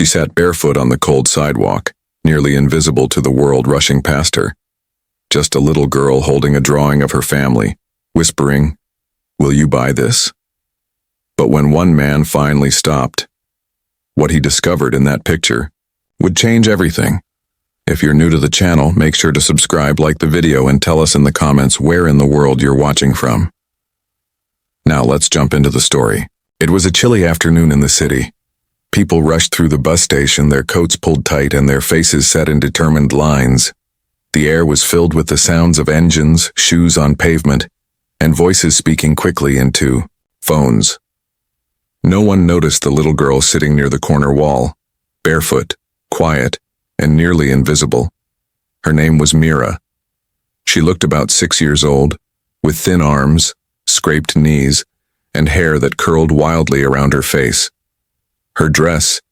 She sat barefoot on the cold sidewalk, nearly invisible to the world rushing past her. Just a little girl holding a drawing of her family, whispering, "Will you buy this?" But when one man finally stopped, what he discovered in that picture would change everything. If you're new to the channel, make sure to subscribe, like the video, and tell us in the comments where in the world you're watching from. Now let's jump into the story. It was a chilly afternoon in the city. People rushed through the bus station, their coats pulled tight and their faces set in determined lines. The air was filled with the sounds of engines, shoes on pavement, and voices speaking quickly into phones. No one noticed the little girl sitting near the corner wall, barefoot, quiet, and nearly invisible. Her name was Mira. She looked about 6 years old, with thin arms, scraped knees, and hair that curled wildly around her face. Her dress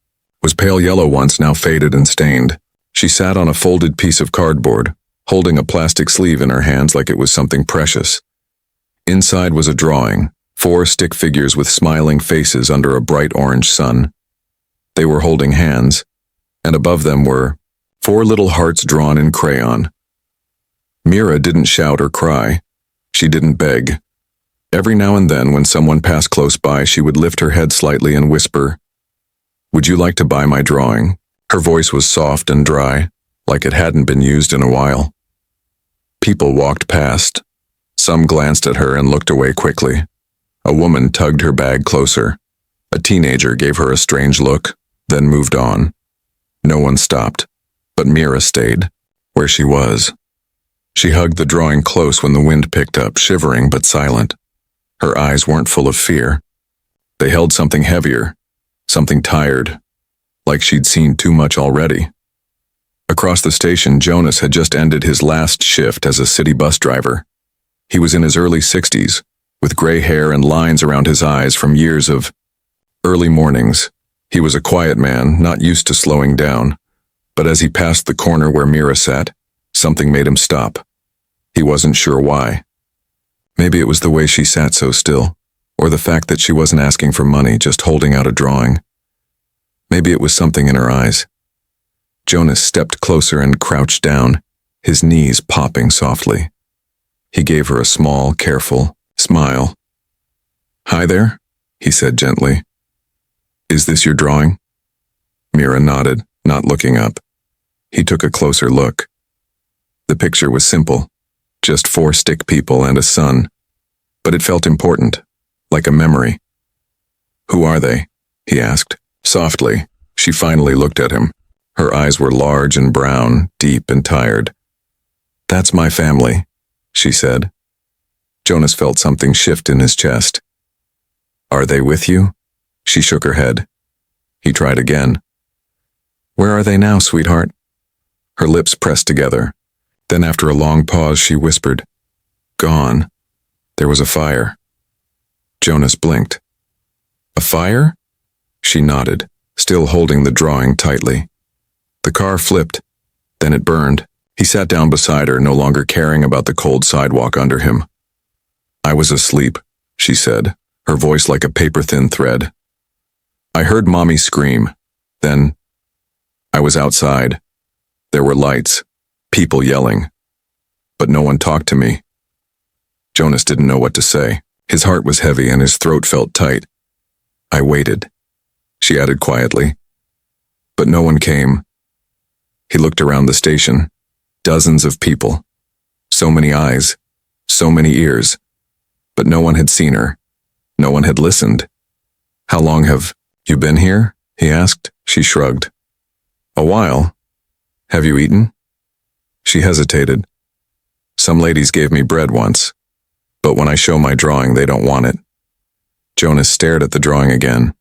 was pale yellow once, now faded and stained. She sat on a folded piece of cardboard, holding a plastic sleeve in her hands like it was something precious. Inside was a drawing, 4 stick figures with smiling faces under a bright orange sun. They were holding hands, and above them were 4 little hearts drawn in crayon. Mira didn't shout or cry. She didn't beg. Every now and then, when someone passed close by, she would lift her head slightly and whisper, "Would you like to buy my drawing?" Her voice was soft and dry, like it hadn't been used in a while. People walked past. Some glanced at her and looked away quickly. A woman tugged her bag closer. A teenager gave her a strange look, then moved on. No one stopped, but Mira stayed, where she was. She hugged the drawing close when the wind picked up, shivering but silent. Her eyes weren't full of fear. They held something heavier, something tired, like she'd seen too much already. Across the station, Jonas had just ended his last shift as a city bus driver. He was in his early 60s, with gray hair and lines around his eyes from years of early mornings. He was a quiet man, not used to slowing down, but as he passed the corner where Mira sat, something made him stop. He wasn't sure why. Maybe it was the way she sat so still, or the fact that she wasn't asking for money, just holding out a drawing. Maybe it was something in her eyes. Jonas stepped closer and crouched down, his knees popping softly. He gave her a small, careful smile. "Hi there," he said gently. "Is this your drawing?" Mira nodded, not looking up. He took a closer look. The picture was simple, just 4 stick people and a sun, but it felt important, like a memory. "Who are they?" he asked. Softly, she finally looked at him. Her eyes were large and brown, deep and tired. "That's my family," she said. Jonas felt something shift in his chest. "Are they with you?" She shook her head. He tried again. "Where are they now, sweetheart?" Her lips pressed together. Then after a long pause, she whispered, "Gone. There was a fire." Jonas blinked. "A fire?" She nodded, still holding the drawing tightly. The car flipped, then it burned. He sat down beside her, no longer caring about the cold sidewalk under him. "I was asleep," she said, her voice like a paper-thin thread. "I heard Mommy scream. Then I was outside. There were lights, people yelling, but no one talked to me." Jonas didn't know what to say. His heart was heavy and his throat felt tight. "I waited," she added quietly, "but no one came." He looked around the station. Dozens of people. So many eyes, so many ears, but no one had seen her. No one had listened. "How long have you been here?" he asked. She shrugged. "A while. Have you eaten?" She hesitated. "Some ladies gave me bread once, but when I show my drawing, they don't want it." Jonas stared at the drawing again.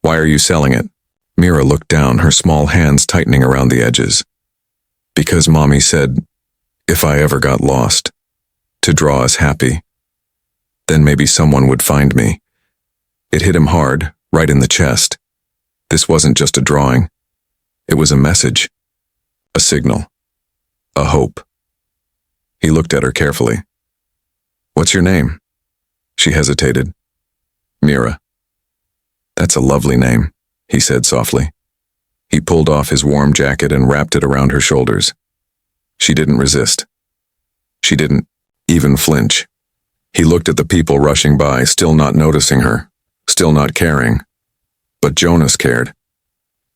"Why are you selling it?" Mira looked down, her small hands tightening around the edges. "Because Mommy said, if I ever got lost, to draw us happy. Then maybe someone would find me." It hit him hard, right in the chest. This wasn't just a drawing. It was a message. A signal. A hope. He looked at her carefully. "What's your name?" She hesitated. "Mira." "That's a lovely name," he said softly. He pulled off his warm jacket and wrapped it around her shoulders. She didn't resist. She didn't even flinch. He looked at the people rushing by, still not noticing her, still not caring. But Jonas cared.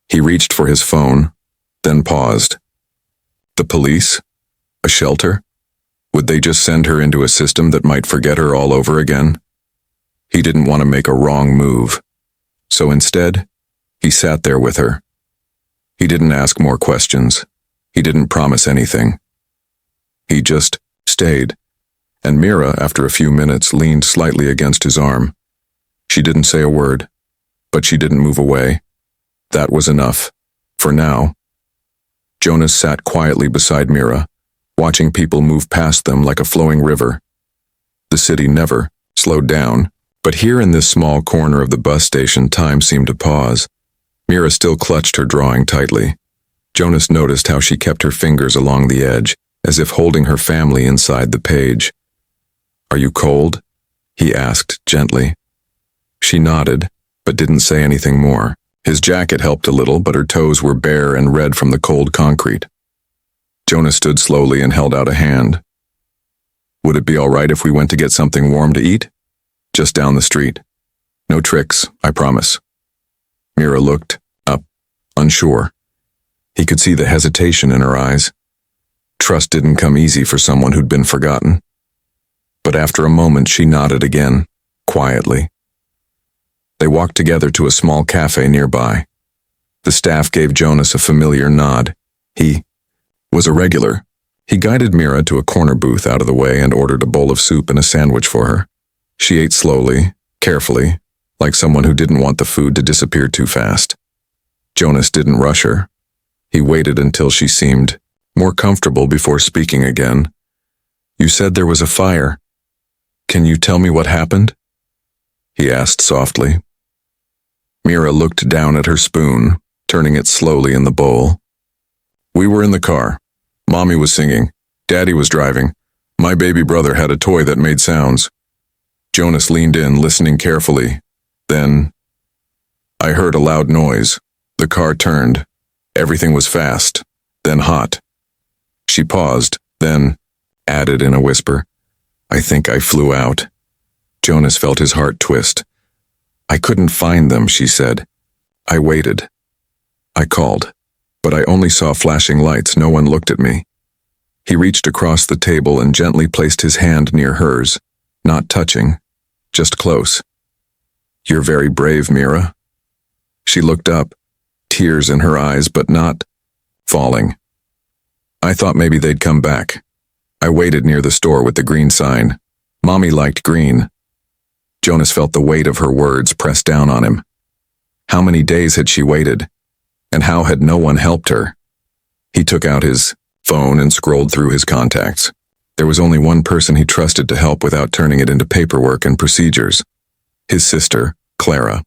He reached for his phone, then paused. The police? A shelter? Would they just send her into a system that might forget her all over again? He didn't want to make a wrong move. So instead, he sat there with her. He didn't ask more questions. He didn't promise anything. He just stayed. And Mira, after a few minutes, leaned slightly against his arm. She didn't say a word, but she didn't move away. That was enough. For now. Jonas sat quietly beside Mira, watching people move past them like a flowing river. The city never slowed down, but here in this small corner of the bus station, time seemed to pause. Mira still clutched her drawing tightly. Jonas noticed how she kept her fingers along the edge, as if holding her family inside the page. "Are you cold?" he asked gently. She nodded, but didn't say anything more. His jacket helped a little, but her toes were bare and red from the cold concrete. Jonas stood slowly and held out a hand. "Would it be all right if we went to get something warm to eat? Just down the street. No tricks, I promise." Mira looked up, unsure. He could see the hesitation in her eyes. Trust didn't come easy for someone who'd been forgotten. But after a moment, she nodded again, quietly. They walked together to a small cafe nearby. The staff gave Jonas a familiar nod. He was a regular. He guided Mira to a corner booth out of the way and ordered a bowl of soup and a sandwich for her. She ate slowly, carefully, like someone who didn't want the food to disappear too fast. Jonas didn't rush her. He waited until she seemed more comfortable before speaking again. "You said there was a fire. Can you tell me what happened?" he asked softly. Mira looked down at her spoon, turning it slowly in the bowl. "We were in the car. Mommy was singing. Daddy was driving. My baby brother had a toy that made sounds." Jonas leaned in, listening carefully. Then, "I heard a loud noise. The car turned. Everything was fast, then hot." She paused, then added in a whisper, "I think I flew out." Jonas felt his heart twist. "I couldn't find them," she said. "I waited. I called, but I only saw flashing lights. No one looked at me." He reached across the table and gently placed his hand near hers, not touching, just close. "You're very brave, Mira." She looked up, tears in her eyes, but not falling. "I thought maybe they'd come back. I waited near the store with the green sign. Mommy liked green." Jonas felt the weight of her words press down on him. How many days had she waited? And how had no one helped her? He took out his phone and scrolled through his contacts. There was only one person he trusted to help without turning it into paperwork and procedures. His sister, Clara.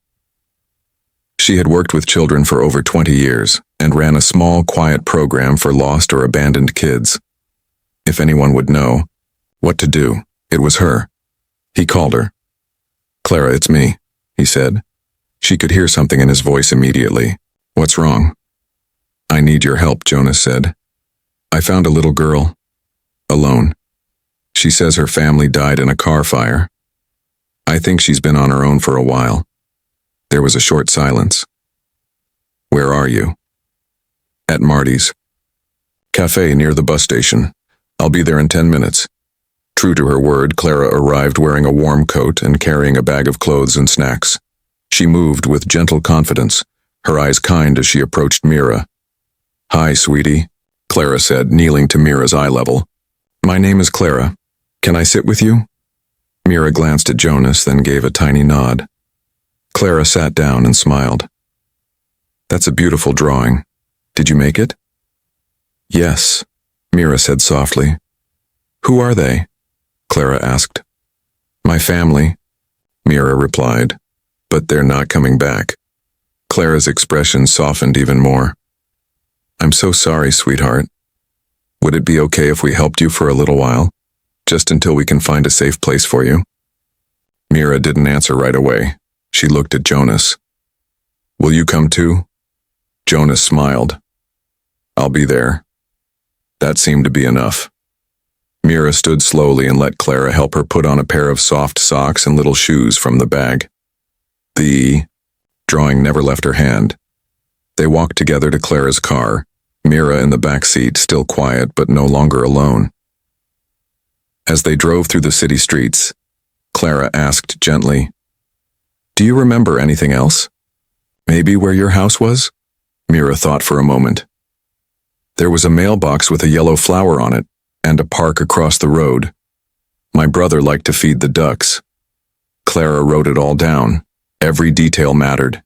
She had worked with children for over 20 years and ran a small, quiet program for lost or abandoned kids. If anyone would know what to do, it was her. He called her. "Clara, it's me," he said. She could hear something in his voice immediately. "What's wrong?" "I need your help," Jonas said. "I found a little girl. Alone. She says her family died in a car fire. I think she's been on her own for a while." There was a short silence. "Where are you?" "At Marty's. Cafe near the bus station. I'll be there in 10 minutes. True to her word, Clara arrived wearing a warm coat and carrying a bag of clothes and snacks. She moved with gentle confidence, her eyes kind as she approached Mira. "Hi, sweetie," Clara said, kneeling to Mira's eye level. "My name is Clara. Can I sit with you?" Mira glanced at Jonas, then gave a tiny nod. Clara sat down and smiled. "That's a beautiful drawing. Did you make it?" "Yes," Mira said softly. "Who are they?" Clara asked. "My family," Mira replied, "but they're not coming back." Clara's expression softened even more. "I'm so sorry, sweetheart. Would it be okay if we helped you for a little while, just until we can find a safe place for you?" Mira didn't answer right away. She looked at Jonas. "Will you come too?" Jonas smiled. I'll be there. That seemed to be enough. Mira stood slowly and let Clara help her put on a pair of soft socks and little shoes from the bag. The drawing never left her hand. They walked together to Clara's car, Mira in the back seat, still quiet but no longer alone. As they drove through the city streets, Clara asked gently, "Do you remember anything else? Maybe where your house was?" Mira thought for a moment. There was a mailbox with a yellow flower on it, and a park across the road. My brother liked to feed the ducks. Clara wrote it all down. Every detail mattered,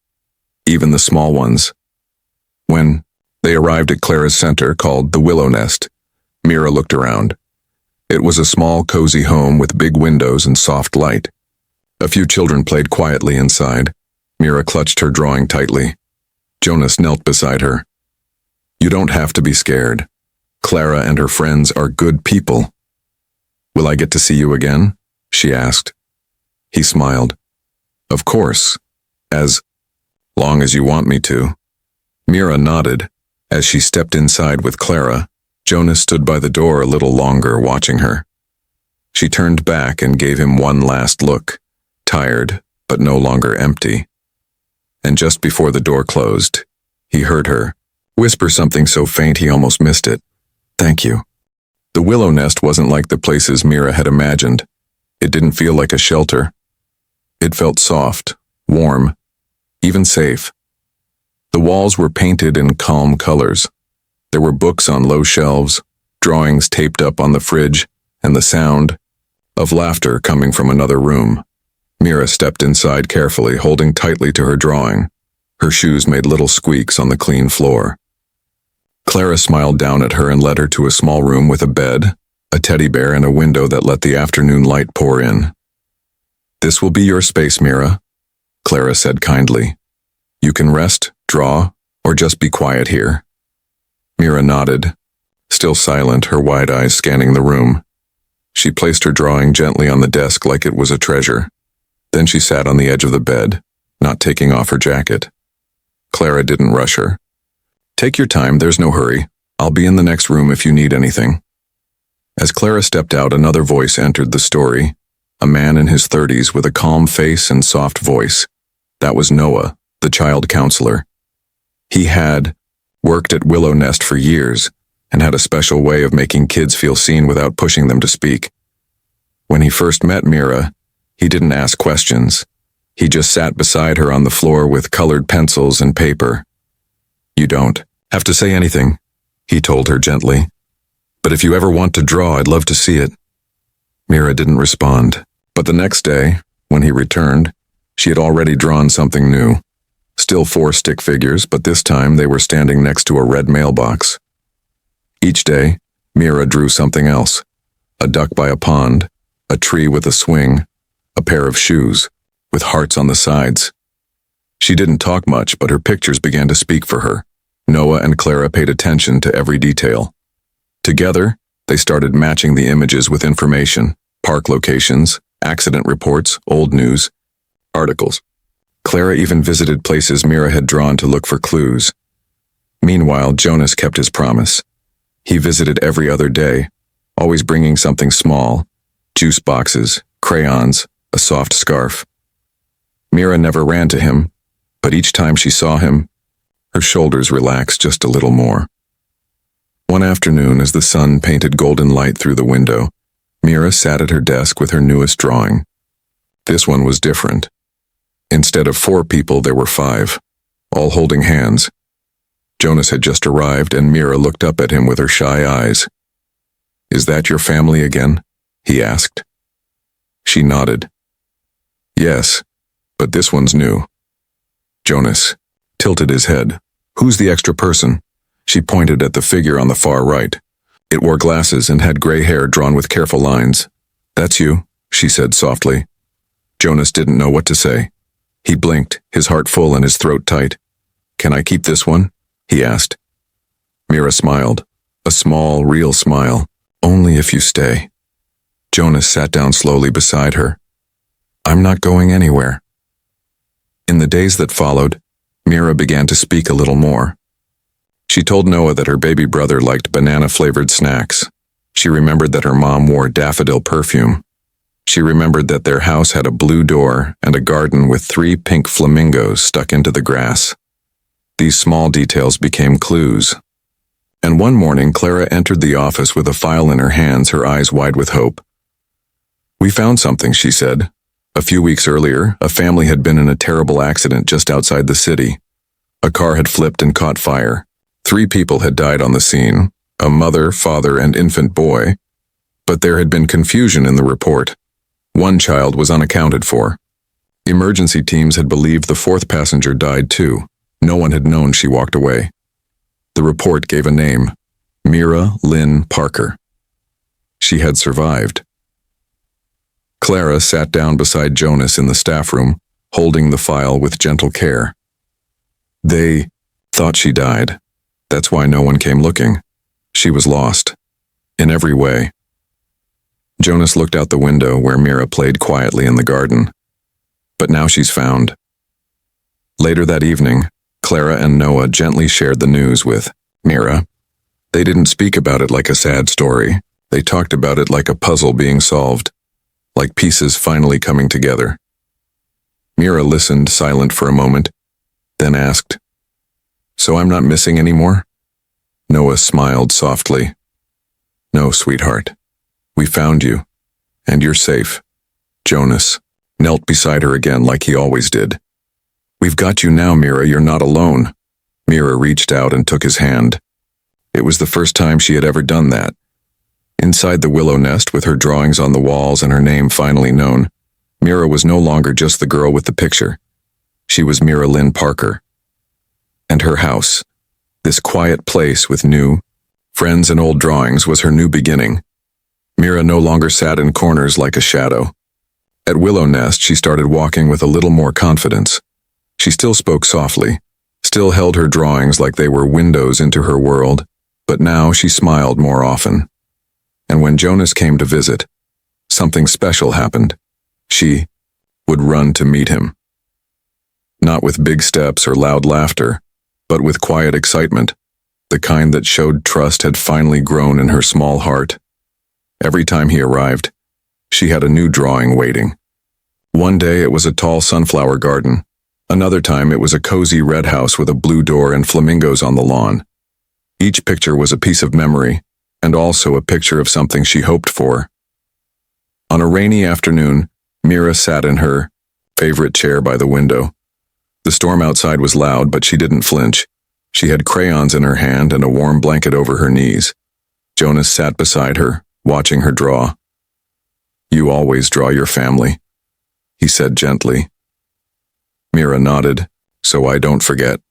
even the small ones. When they arrived at Clara's center, called the Willow Nest, Mira looked around. It was a small, cozy home with big windows and soft light. A few children played quietly inside. Mira clutched her drawing tightly. Jonas knelt beside her. "You don't have to be scared. Clara and her friends are good people." "Will I get to see you again?" she asked. He smiled. "Of course, as long as you want me to." Mira nodded. As she stepped inside with Clara, Jonas stood by the door a little longer, watching her. She turned back and gave him one last look, tired but no longer empty. And just before the door closed, he heard her whisper something so faint he almost missed it. "Thank you." The Willow Nest wasn't like the places Mira had imagined. It didn't feel like a shelter. It felt soft, warm, even safe. The walls were painted in calm colors. There were books on low shelves, drawings taped up on the fridge, and the sound of laughter coming from another room. Mira stepped inside carefully, holding tightly to her drawing. Her shoes made little squeaks on the clean floor. Clara smiled down at her and led her to a small room with a bed, a teddy bear, and a window that let the afternoon light pour in. "This will be your space, Mira," Clara said kindly. "You can rest, draw, or just be quiet here." Mira nodded, still silent, her wide eyes scanning the room. She placed her drawing gently on the desk like it was a treasure. Then she sat on the edge of the bed, not taking off her jacket. Clara didn't rush her. "Take your time, there's no hurry. I'll be in the next room if you need anything." As Clara stepped out, another voice entered the story, a man in his 30s with a calm face and soft voice. That was Noah, the child counselor. He had worked at Willow Nest for years and had a special way of making kids feel seen without pushing them to speak. When he first met Mira, he didn't ask questions. He just sat beside her on the floor with colored pencils and paper. "You don't have to say anything," he told her gently. "But if you ever want to draw, I'd love to see it." Mira didn't respond, but the next day, when he returned, she had already drawn something new. Still 4 stick figures, but this time they were standing next to a red mailbox. Each day, Mira drew something else: a duck by a pond, a tree with a swing, a pair of shoes, with hearts on the sides. She didn't talk much, but her pictures began to speak for her. Noah and Clara paid attention to every detail. Together, they started matching the images with information: park locations, accident reports, old news, articles. Clara even visited places Mira had drawn to look for clues. Meanwhile, Jonas kept his promise. He visited every other day, always bringing something small: juice boxes, crayons, a soft scarf. Mira never ran to him, but each time she saw him, her shoulders relaxed just a little more. One afternoon, as the sun painted golden light through the window, Mira sat at her desk with her newest drawing. This one was different. Instead of 4 people, there were 5, all holding hands. Jonas had just arrived, and Mira looked up at him with her shy eyes. "Is that your family again?" he asked. She nodded. "Yes, but this one's new." Jonas tilted his head. "Who's the extra person?" She pointed at the figure on the far right. It wore glasses and had gray hair drawn with careful lines. "That's you," she said softly. Jonas didn't know what to say. He blinked, his heart full and his throat tight. "Can I keep this one?" he asked. Mira smiled, a small, real smile. "Only if you stay." Jonas sat down slowly beside her. "I'm not going anywhere." In the days that followed, Mira began to speak a little more. She told Noah that her baby brother liked banana-flavored snacks. She remembered that her mom wore daffodil perfume. She remembered that their house had a blue door and a garden with 3 pink flamingos stuck into the grass. These small details became clues. And one morning, Clara entered the office with a file in her hands, her eyes wide with hope. "We found something," she said. A few weeks earlier, a family had been in a terrible accident just outside the city. A car had flipped and caught fire. 3 people had died on the scene, a mother, father, and infant boy. But there had been confusion in the report. One child was unaccounted for. Emergency teams had believed the 4th passenger died too. No one had known she walked away. The report gave a name: Mira Lynn Parker. She had survived. Clara sat down beside Jonas in the staff room, holding the file with gentle care. They thought she died. That's why no one came looking. She was lost. In every way. Jonas looked out the window where Mira played quietly in the garden. But now she's found. Later that evening, Clara and Noah gently shared the news with Mira. They didn't speak about it like a sad story. They talked about it like a puzzle being solved, like pieces finally coming together. Mira listened, silent for a moment, then asked, "So I'm not missing anymore?" Noah smiled softly. "No, sweetheart. We found you, and you're safe." Jonas knelt beside her again like he always did. "We've got you now, Mira. You're not alone." Mira reached out and took his hand. It was the first time she had ever done that. Inside the willow nest, with her drawings on the walls and her name finally known, Mira was no longer just the girl with the picture. She was Mira Lynn Parker. And her house, this quiet place with new friends and old drawings, was her new beginning. Mira no longer sat in corners like a shadow. At Willow Nest, she started walking with a little more confidence. She still spoke softly, still held her drawings like they were windows into her world, but now she smiled more often. And when Jonas came to visit, something special happened. She would run to meet him. Not with big steps or loud laughter, but with quiet excitement, the kind that showed trust had finally grown in her small heart. Every time he arrived, she had a new drawing waiting. One day it was a tall sunflower garden. Another time it was a cozy red house with a blue door and flamingos on the lawn. Each picture was a piece of memory, and also a picture of something she hoped for. On a rainy afternoon, Mira sat in her favorite chair by the window. The storm outside was loud, but she didn't flinch. She had crayons in her hand and a warm blanket over her knees. Jonas sat beside her, watching her draw. "You always draw your family," he said gently. Mira nodded, "So I don't forget."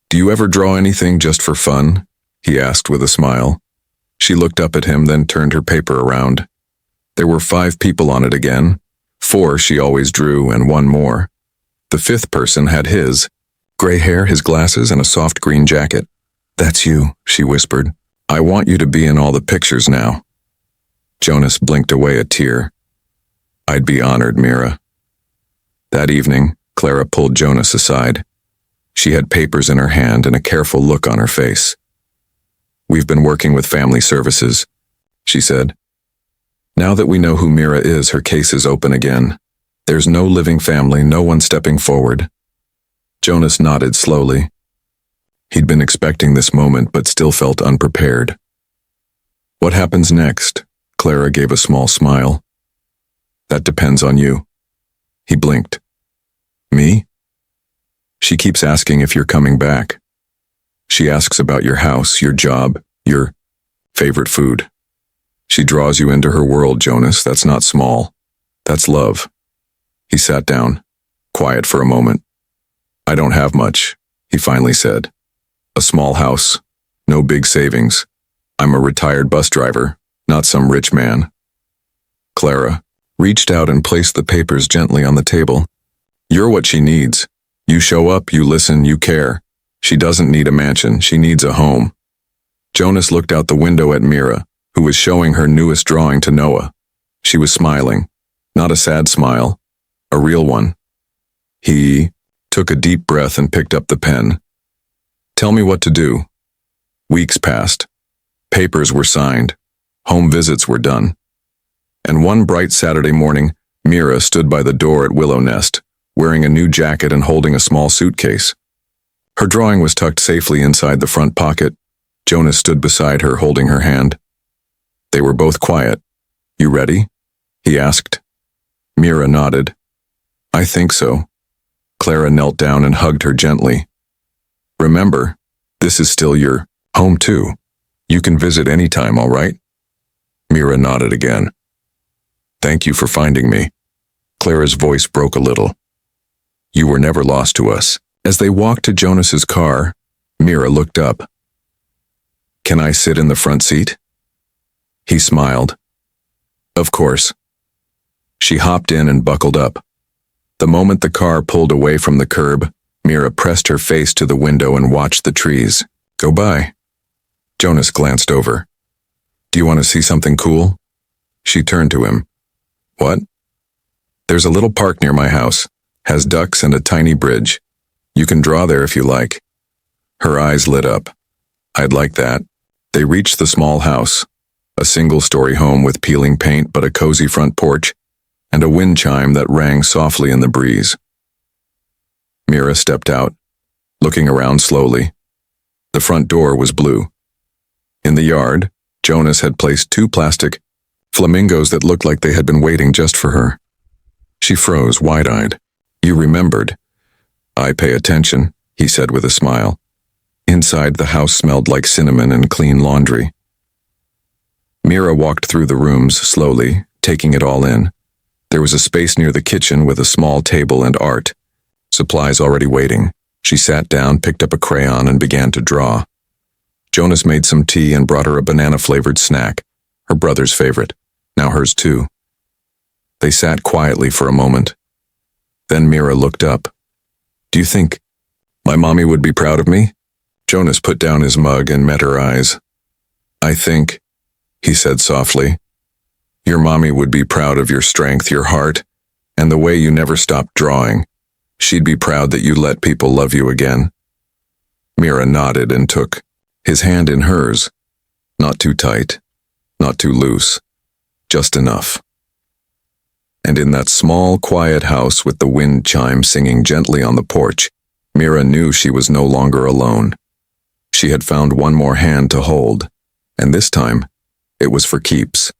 "Do you ever draw anything just for fun?" he asked with a smile. She looked up at him, then turned her paper around. There were 5 people on it again. 4 she always drew, and 1 more. The 5th person had his gray hair, his glasses, and a soft green jacket. "That's you," she whispered. "I want you to be in all the pictures now." Jonas blinked away a tear. "I'd be honored, Mira." That evening, Clara pulled Jonas aside. She had papers in her hand and a careful look on her face. "We've been working with family services," she said. "Now that we know who Mira is, her case is open again. There's no living family, no one stepping forward." Jonas nodded slowly. He'd been expecting this moment, but still felt unprepared. "What happens next?" Clara gave a small smile. "That depends on you." He blinked. "Me?" "She keeps asking if you're coming back. She asks about your house, your job, your favorite food. She draws you into her world, Jonas. That's not small. That's love." He sat down, quiet for a moment. "I don't have much," he finally said. "A small house, no big savings. I'm a retired bus driver, not some rich man." Clara reached out and placed the papers gently on the table. "You're what she needs. You show up, you listen, you care. She doesn't need a mansion, she needs a home." Jonas looked out the window at Mira, who was showing her newest drawing to Noah. She was smiling, not a sad smile, a real one. He took a deep breath and picked up the pen. "Tell me what to do," Weeks passed. Papers were signed. Home visits were done. And one bright Saturday morning, Mira stood by the door at Willow Nest, wearing a new jacket and holding a small suitcase. Her drawing was tucked safely inside the front pocket. Jonas stood beside her, holding her hand. They were both quiet. "You ready?" he asked. Mira nodded. "I think so." Clara knelt down and hugged her gently. "Remember, this is still your home too. You can visit anytime, all right?" Mira nodded again. "Thank you for finding me." Clara's voice broke a little. "You were never lost to us." As they walked to Jonas's car, Mira looked up. "Can I sit in the front seat?" He smiled. "Of course." She hopped in and buckled up. The moment the car pulled away from the curb, Mira pressed her face to the window and watched the trees go by. Jonas glanced over. "Do you want to see something cool?" She turned to him. "What?" "There's a little park near my house. Has ducks and a tiny bridge. You can draw there if you like." Her eyes lit up. "I'd like that." They reached the small house, a single-story home with peeling paint but a cozy front porch, and a wind chime that rang softly in the breeze. Mira stepped out, looking around slowly. The front door was blue. In the yard, Jonas had placed 2 plastic flamingos that looked like they had been waiting just for her. She froze, wide-eyed. "You remembered." "I pay attention," he said with a smile. Inside, the house smelled like cinnamon and clean laundry. Mira walked through the rooms slowly, taking it all in. There was a space near the kitchen with a small table and art. Supplies already waiting. She sat down, picked up a crayon, and began to draw. Jonas made some tea and brought her a banana-flavored snack, her brother's favorite, now hers too. They sat quietly for a moment. Then Mira looked up. "Do you think my mommy would be proud of me?" Jonas put down his mug and met her eyes. "I think," he said softly, "your mommy would be proud of your strength, your heart, and the way you never stopped drawing. She'd be proud that you let people love you again." Mira nodded and took his hand in hers. Not too tight, not too loose, just enough. And in that small, quiet house with the wind chime singing gently on the porch, Mira knew she was no longer alone. She had found one more hand to hold, and this time, it was for keeps.